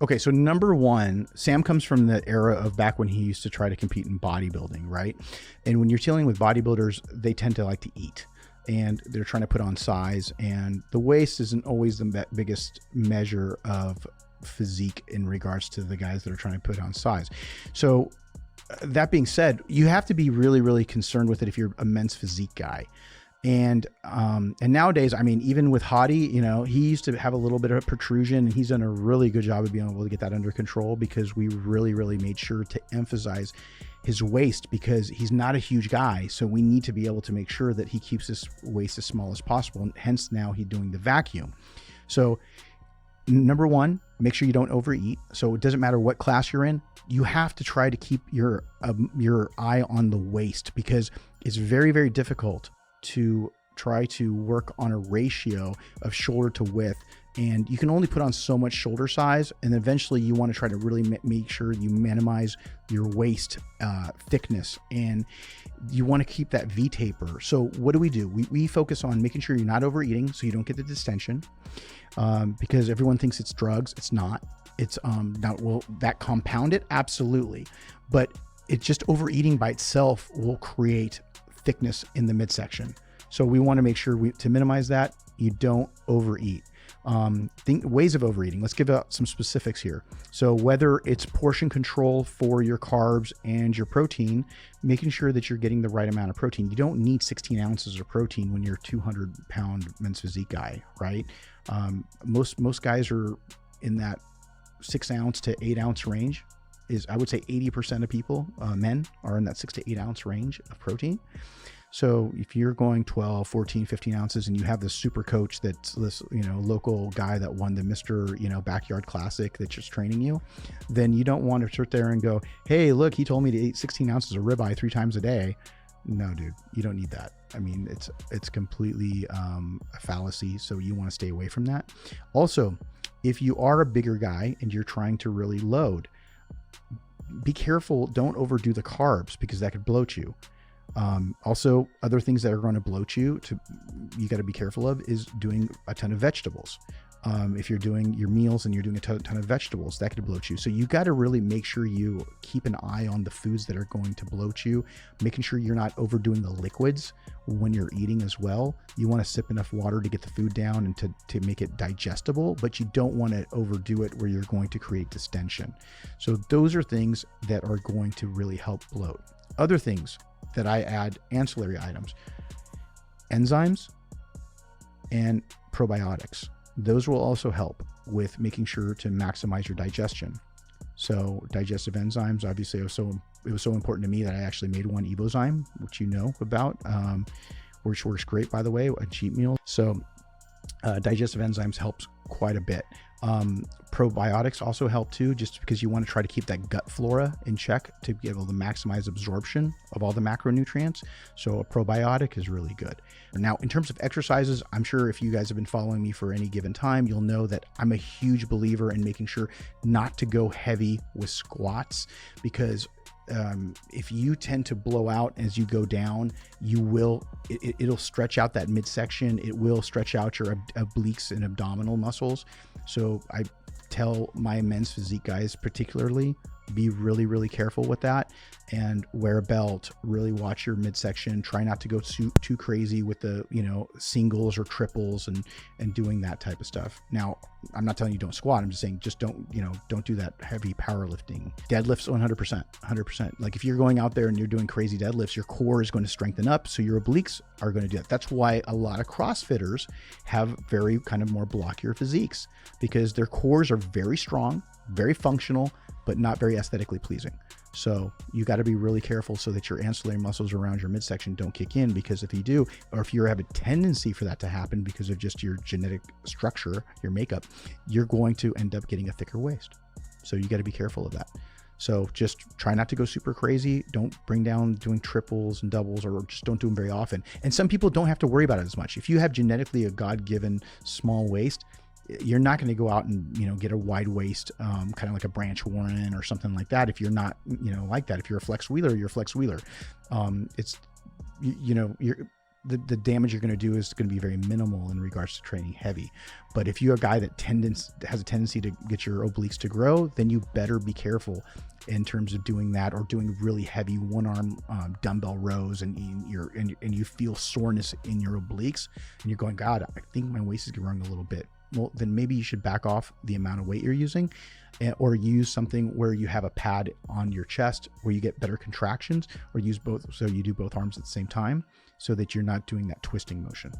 Okay, so number one, Sam comes from the era of back when he used to try to compete in bodybuilding, right? And when you're dealing with bodybuilders, they tend to like to eat and they're trying to put on size, and the waist isn't always the biggest measure of physique in regards to the guys that are trying to put on size. So that being said, you have to be really, really concerned with it if you're a men's physique guy. And nowadays, I mean, even with Hany, you know, he used to have a little bit of protrusion, and he's done a really good job of being able to get that under control, because we really, really made sure to emphasize his waist, because he's not a huge guy. So we need to be able to make sure that he keeps his waist as small as possible. And hence now he's doing the vacuum. So number one, make sure you don't overeat. So it doesn't matter what class you're in, you have to try to keep your eye on the waist, because it's very, very difficult to try to work on a ratio of shoulder to width, and you can only put on so much shoulder size, and eventually you want to try to really make sure you minimize your waist thickness, and you want to keep that V taper. So what do? We focus on making sure you're not overeating so you don't get the distension, because everyone thinks it's drugs. It's not. It's not. Will that compound it? Absolutely, but it's just overeating by itself will create thickness in the midsection. So we want to make sure to minimize that. You don't overeat. Ways of overeating. Let's give out some specifics here. So whether it's portion control for your carbs and your protein, making sure that you're getting the right amount of protein. You don't need 16 ounces of protein when you're a 200-pound men's physique guy, right? Most guys are in that 6 ounce to 8 ounce range. I would say 80% of people, men, are in that 6 to 8 ounce range of protein. So if you're going 12, 14, 15 ounces and you have this super coach that's this, you know, local guy that won the Mr., you know, Backyard Classic that's just training you, then you don't want to sit there and go, hey, look, he told me to eat 16 ounces of ribeye 3 times a day. No, dude, you don't need that. I mean, it's completely a fallacy. So you want to stay away from that. Also, if you are a bigger guy and you're trying to really load, be careful. Don't overdo the carbs, because that could bloat you. Also, other things that are going to bloat you got to be careful of is doing a ton of vegetables. If you're doing your meals and you're doing a ton of vegetables, that could bloat you. So you got to really make sure you keep an eye on the foods that are going to bloat you, making sure you're not overdoing the liquids when you're eating as well. You want to sip enough water to get the food down and to make it digestible, but you don't want to overdo it where you're going to create distension. So those are things that are going to really help bloat. Other things that I add, ancillary items, enzymes and probiotics. Those will also help with making sure to maximize your digestion. So digestive enzymes, obviously, it was so important to me that I actually made one, Evogen, which you know about, which works great, by the way, a cheat meal. So digestive enzymes helps quite a bit. Probiotics also help too, just because you want to try to keep that gut flora in check to be able to maximize absorption of all the macronutrients. So a probiotic is really good. Now, in terms of exercises, I'm sure if you guys have been following me for any given time, you'll know that I'm a huge believer in making sure not to go heavy with squats, because if you tend to blow out as you go down, it'll stretch out that midsection. It will stretch out your obliques and abdominal muscles. So I tell my men's physique guys particularly, be really, really careful with that, and wear a belt. Really watch your midsection. Try not to go too crazy with the, you know, singles or triples and doing that type of stuff. Now, I'm not telling you don't squat. I'm just saying just don't do that heavy powerlifting. Deadlifts 100%. Like if you're going out there and you're doing crazy deadlifts, your core is going to strengthen up, so your obliques are going to do that. That's why a lot of CrossFitters have very kind of more blockier physiques, because their cores are very strong, very functional, but not very aesthetically pleasing. So you got to be really careful so that your ancillary muscles around your midsection don't kick in, because if you do, or if you have a tendency for that to happen because of just your genetic structure, your makeup, you're going to end up getting a thicker waist. So you got to be careful of that. So just try not to go super crazy. Don't bring down doing triples and doubles, or just don't do them very often. And some people don't have to worry about it as much. If you have genetically a God-given small waist, you're not going to go out and, you know, get a wide waist, kind of like a Branch Warren or something like that. If you're not, you know, like that, if you're a flex wheeler, you're a flex wheeler. the damage you're going to do is going to be very minimal in regards to training heavy. But if you're a guy that has a tendency to get your obliques to grow, then you better be careful in terms of doing that, or doing really heavy one arm dumbbell rows, and you feel soreness in your obliques, and you're going, God, I think my waist is growing a little bit. Well, then maybe you should back off the amount of weight you're using, or use something where you have a pad on your chest where you get better contractions, or use both, so you do both arms at the same time, so that you're not doing that twisting motion.